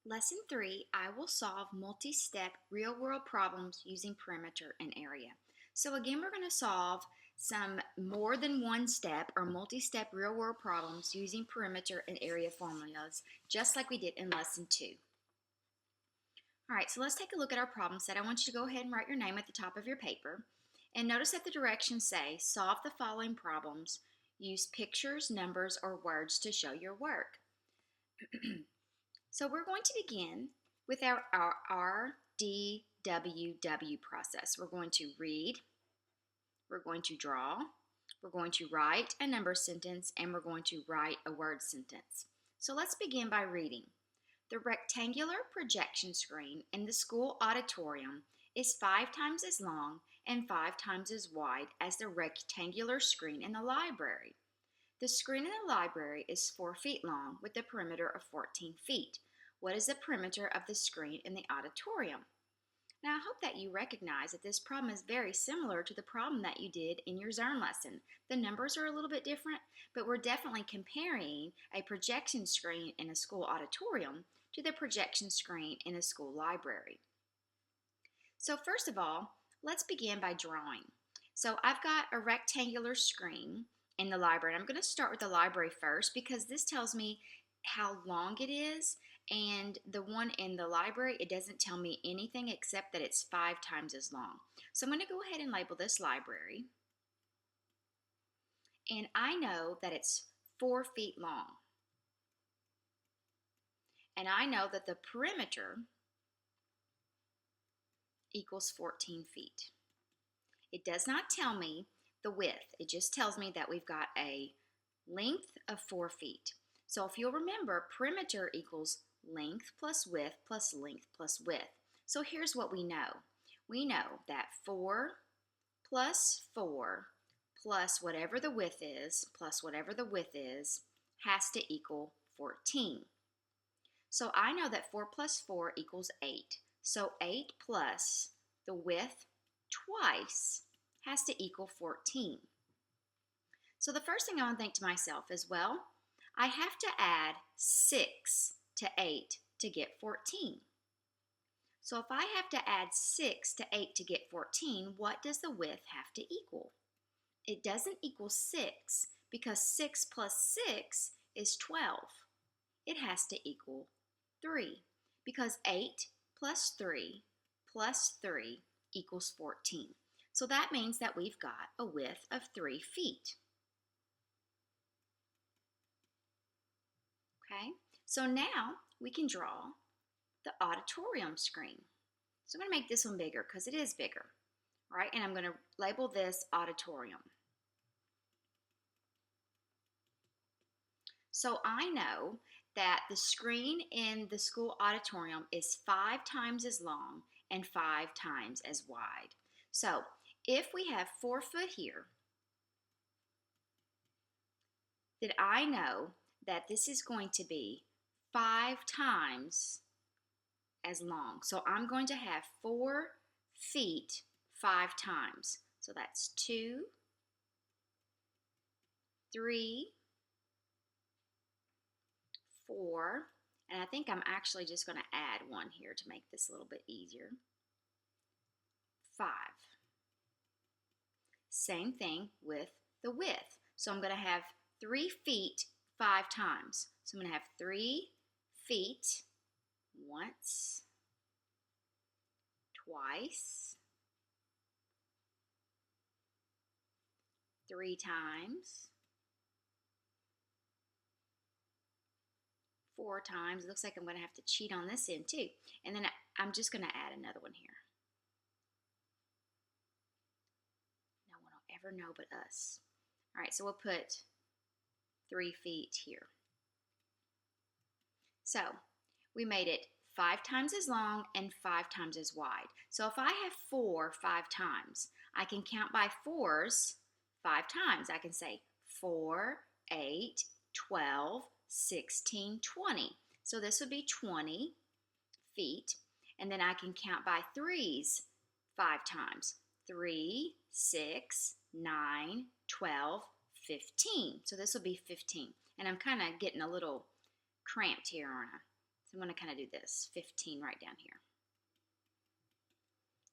Lesson 3, I will solve multi-step real-world problems using perimeter and area. So again, we're going to solve some more than one step or multi-step real-world problems using perimeter and area formulas, just like we did in Lesson 2. All right, so let's take a look at our problem set. I want you to go ahead and write your name at the top of your paper. And notice that the directions say, solve the following problems. Use pictures, numbers, or words to show your work. So we're going to begin with our RDWW process. We're going to read, we're going to draw, we're going to write a number sentence, and we're going to write a word sentence. So let's begin by reading. The rectangular projection screen in the school auditorium is 5 times as long and 5 times as wide as the rectangular screen in the library. The screen in the library is 4 feet long with a perimeter of 14 feet. What is the perimeter of the screen in the auditorium? Now, I hope that you recognize that this problem is very similar to the problem that you did in your Zern lesson. The numbers are a little bit different, but we're definitely comparing a projection screen in a school auditorium to the projection screen in a school library. So first of all, let's begin by drawing. So I've got a rectangular screen in the library. I'm going to start with the library first because this tells me how long it is, and the one in the library, it doesn't tell me anything except that it's 5 times as long. So I'm going to go ahead and label this library, and I know that it's 4 feet long, and I know that the perimeter equals 14 feet. It does not tell me the width. It just tells me that we've got a length of 4 feet. So if you'll remember, perimeter equals length plus width plus length plus width. So here's what we know. We know that 4 plus 4 plus whatever the width is plus whatever the width is has to equal 14. So I know that 4 plus 4 equals 8. So 8 plus the width twice has to equal 14. So the first thing I want to think to myself is, well, I have to add 6 to 8 to get 14. So if I have to add 6 to 8 to get 14, what does the width have to equal? It doesn't equal 6 because 6 plus 6 is 12. It has to equal 3 because 8 plus 3 equals 14. So that means that we've got a width of 3 feet. Okay, so now we can draw the auditorium screen. So I'm going to make this one bigger because it is bigger. All right, and I'm going to label this auditorium. So I know that the screen in the school auditorium is 5 times as long and 5 times as wide. So if we have 4 foot here, then I know that this is going to be 5 times as long. So I'm going to have 4 feet 5 times. So that's 2, 3, 4, and I think I'm actually just going to add 1 here to make this a little bit easier. 5. Same thing with the width. So I'm going to have 3 feet 5 times. So I'm going to have 3 feet once, twice, 3 times, 4 times. It looks like I'm going to have to cheat on this end too. And then I'm just going to add another one here. No one will ever know but us. All right, so we'll put 3 feet here. So we made it 5 times as long and 5 times as wide. So if I have 4 5 times, I can count by 4s 5 times. I can say 4, 8, 12, 16, 20. So this would be 20 feet. And then I can count by 3s 5 times. 3, 6, 9, 12, 15. So this will be 15. And I'm kind of getting a little cramped here, aren't I? So I'm going to kind of do this, 15 right down here.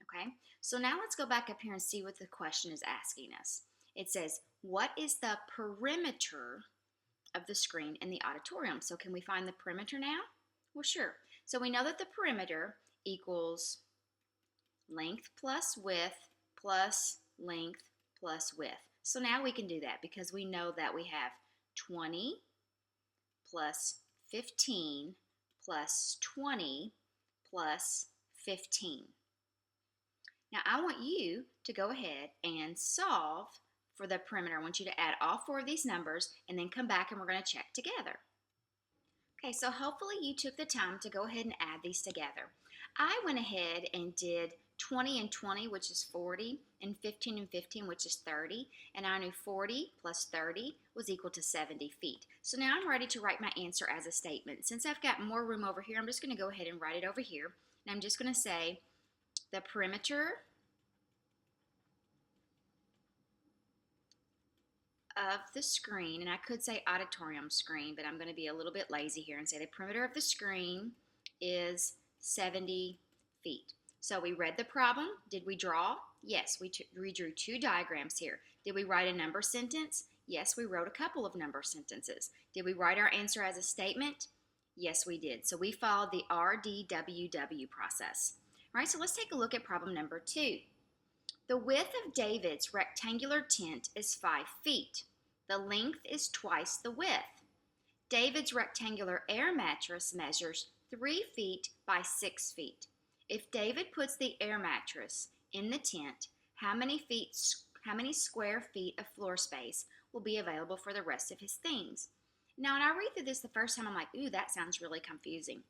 Okay, so now let's go back up here and see what the question is asking us. It says, what is the perimeter of the screen in the auditorium? So can we find the perimeter now? Well, sure. So we know that the perimeter equals length plus width plus length plus width. So now we can do that because we know that we have 20 plus 15 plus 20 plus 15. Now I want you to go ahead and solve for the perimeter. I want you to add all four of these numbers and then come back and we're going to check together. Okay, so hopefully you took the time to go ahead and add these together. I went ahead and did 20 and 20, which is 40, and 15 and 15, which is 30, and I knew 40 plus 30 was equal to 70 feet. So now I'm ready to write my answer as a statement. Since I've got more room over here, I'm just going to go ahead and write it over here, and I'm just going to say the perimeter of the screen, and I could say auditorium screen, but I'm going to be a little bit lazy here and say the perimeter of the screen is 70 feet. So we read the problem. Did we draw? Yes, we drew two diagrams here. Did we write a number sentence? Yes, we wrote a couple of number sentences. Did we write our answer as a statement? Yes, we did. So we followed the RDWW process. All right, so let's take a look at problem number 2. The width of David's rectangular tent is 5 feet. The length is twice the width. David's rectangular air mattress measures 3 feet by 6 feet. If David puts the air mattress in the tent, how many square feet of floor space will be available for the rest of his things? Now, when I read through this the first time, I'm like, ooh, that sounds really confusing.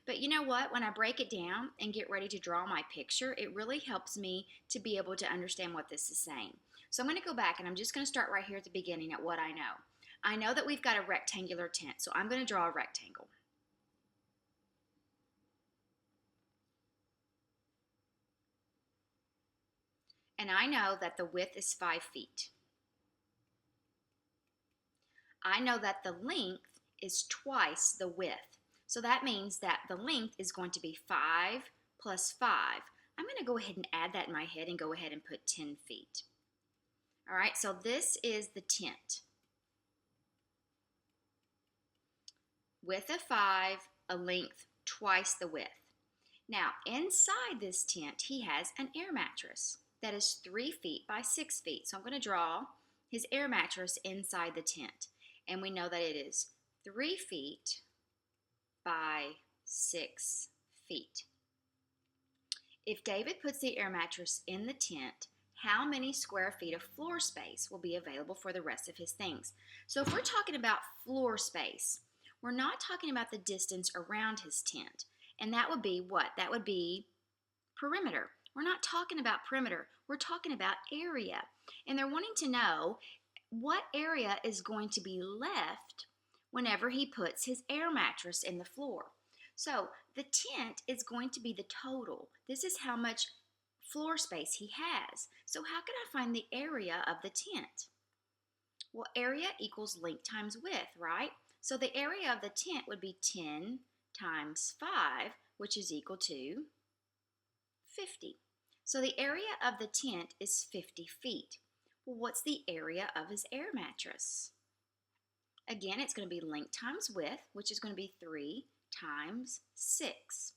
But you know what? When I break it down and get ready to draw my picture, it really helps me to be able to understand what this is saying. So I'm going to go back and I'm just going to start right here at the beginning at what I know. I know that we've got a rectangular tent, so I'm going to draw a rectangle. And I know that the width is 5 feet. I know that the length is twice the width. So that means that the length is going to be 5 plus 5. I'm going to go ahead and add that in my head and go ahead and put 10 feet. All right, so this is the tent. Width of 5, a length twice the width. Now, inside this tent, he has an air mattress that is 3 feet by 6 feet. So I'm going to draw his air mattress inside the tent. And we know that it is 3 feet by 6 feet. If David puts the air mattress in the tent, how many square feet of floor space will be available for the rest of his things? So if we're talking about floor space, we're not talking about the distance around his tent. And that would be what? That would be perimeter. We're not talking about perimeter. We're talking about area. And they're wanting to know what area is going to be left whenever he puts his air mattress in the floor. So the tent is going to be the total. This is how much floor space he has. So how can I find the area of the tent? Well, area equals length times width, right? So the area of the tent would be 10 times 5, which is equal to 50. So the area of the tent is 50 feet. Well, what's the area of his air mattress? Again, it's going to be length times width, which is going to be 3 times 6.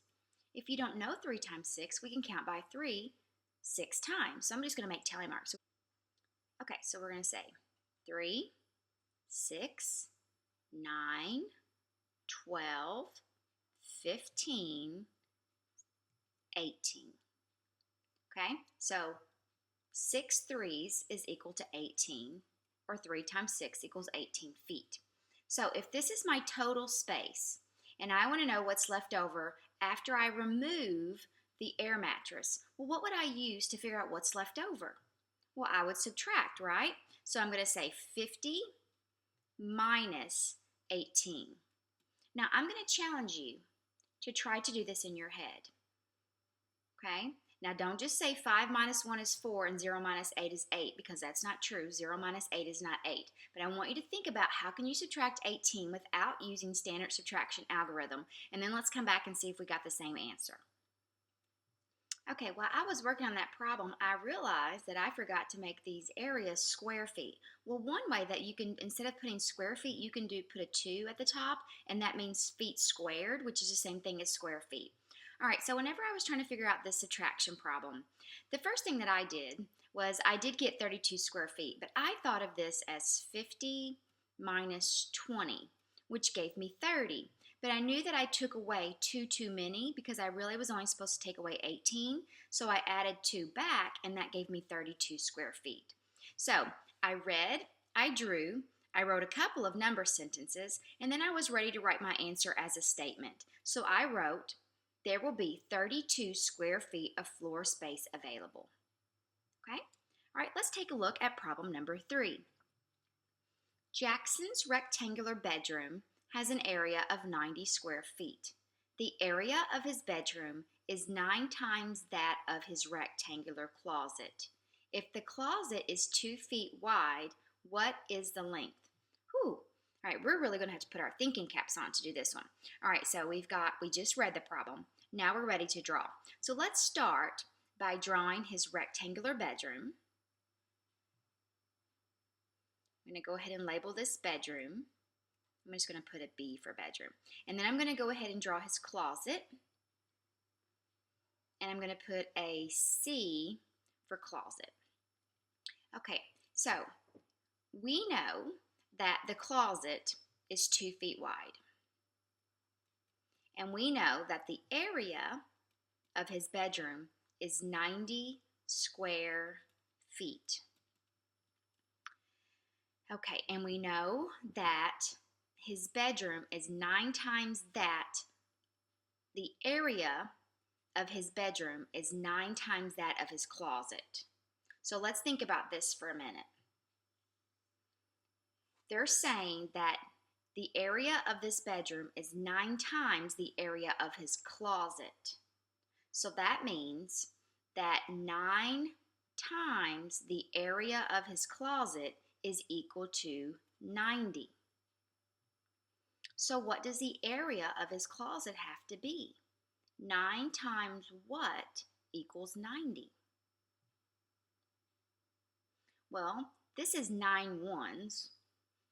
If you don't know 3 times 6, we can count by 3 6 times. So I'm just going to make tally marks. Okay, so we're going to say 3, 6, 9, 12, 15, 18. Okay, so 6 threes is equal to 18, or 3 times 6 equals 18 feet. So if this is my total space, and I want to know what's left over after I remove the air mattress, well, what would I use to figure out what's left over? Well, I would subtract, right? So I'm going to say 50 minus 18. Now, I'm going to challenge you to try to do this in your head. Okay? Now don't just say 5 minus 1 is 4 and 0 minus 8 is 8, because that's not true. 0 minus 8 is not 8. But I want you to think about how can you subtract 18 without using standard subtraction algorithm, and then let's come back and see if we got the same answer. Okay, while I was working on that problem, I realized that I forgot to make these areas square feet. Well, one way that you can, instead of putting square feet, you can put a 2 at the top, and that means feet squared, which is the same thing as square feet. All right, so whenever I was trying to figure out this subtraction problem, the first thing that I did was I did get 32 square feet, but I thought of this as 50 minus 20, which gave me 30. But I knew that I took away 2 too many because I really was only supposed to take away 18. So I added 2 back, and that gave me 32 square feet. So I read, I drew, I wrote a couple of number sentences, and then I was ready to write my answer as a statement. So I wrote, there will be 32 square feet of floor space available. Okay? All right, let's take a look at problem number 3. Jackson's rectangular bedroom has an area of 90 square feet. The area of his bedroom is 9 times that of his rectangular closet. If the closet is 2 feet wide, what is the length? Whew. All right, we're really going to have to put our thinking caps on to do this one. All right, so we just read the problem. Now we're ready to draw. So let's start by drawing his rectangular bedroom. I'm going to go ahead and label this bedroom. I'm just going to put a B for bedroom. And then I'm going to go ahead and draw his closet. And I'm going to put a C for closet. Okay, so we know that the closet is 2 feet wide. And we know that the area of his bedroom is 90 square feet. Okay, and we know that his bedroom is 9 times that. The area of his bedroom is 9 times that of his closet. So let's think about this for a minute. They're saying that the area of this bedroom is 9 times the area of his closet. So that means that 9 times the area of his closet is equal to 90. So what does the area of his closet have to be? 9 times what equals 90? Well, this is 9 ones,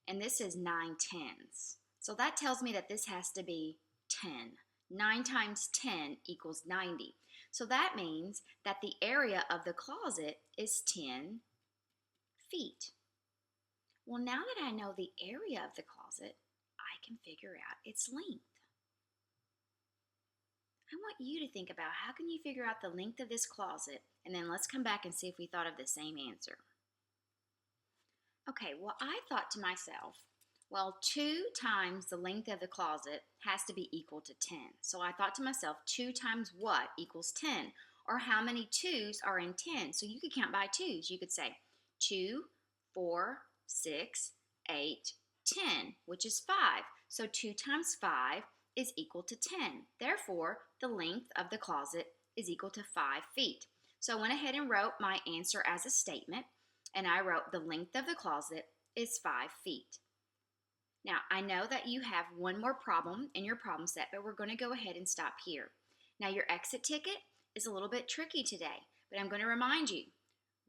and this is 9 tens. So that tells me that this has to be 10. 9 times 10 equals 90. So that means that the area of the closet is 10 feet. Well, now that I know the area of the closet, I can figure out its length. I want you to think about how can you figure out the length of this closet, and then let's come back and see if we thought of the same answer. Okay, well, I thought to myself, well, 2 times the length of the closet has to be equal to 10. So I thought to myself, 2 times what equals 10? Or how many 2's are in 10? So you could count by 2's. You could say 2, 4, 6, 8, 10, which is 5. So 2 times 5 is equal to 10. Therefore, the length of the closet is equal to 5 feet. So I went ahead and wrote my answer as a statement, and I wrote the length of the closet is 5 feet. Now, I know that you have one more problem in your problem set, but we're going to go ahead and stop here. Now, your exit ticket is a little bit tricky today, but I'm going to remind you,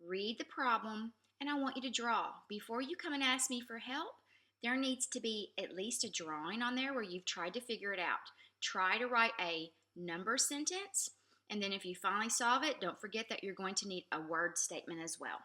read the problem, and I want you to draw. Before you come and ask me for help, there needs to be at least a drawing on there where you've tried to figure it out. Try to write a number sentence, and then if you finally solve it, don't forget that you're going to need a word statement as well.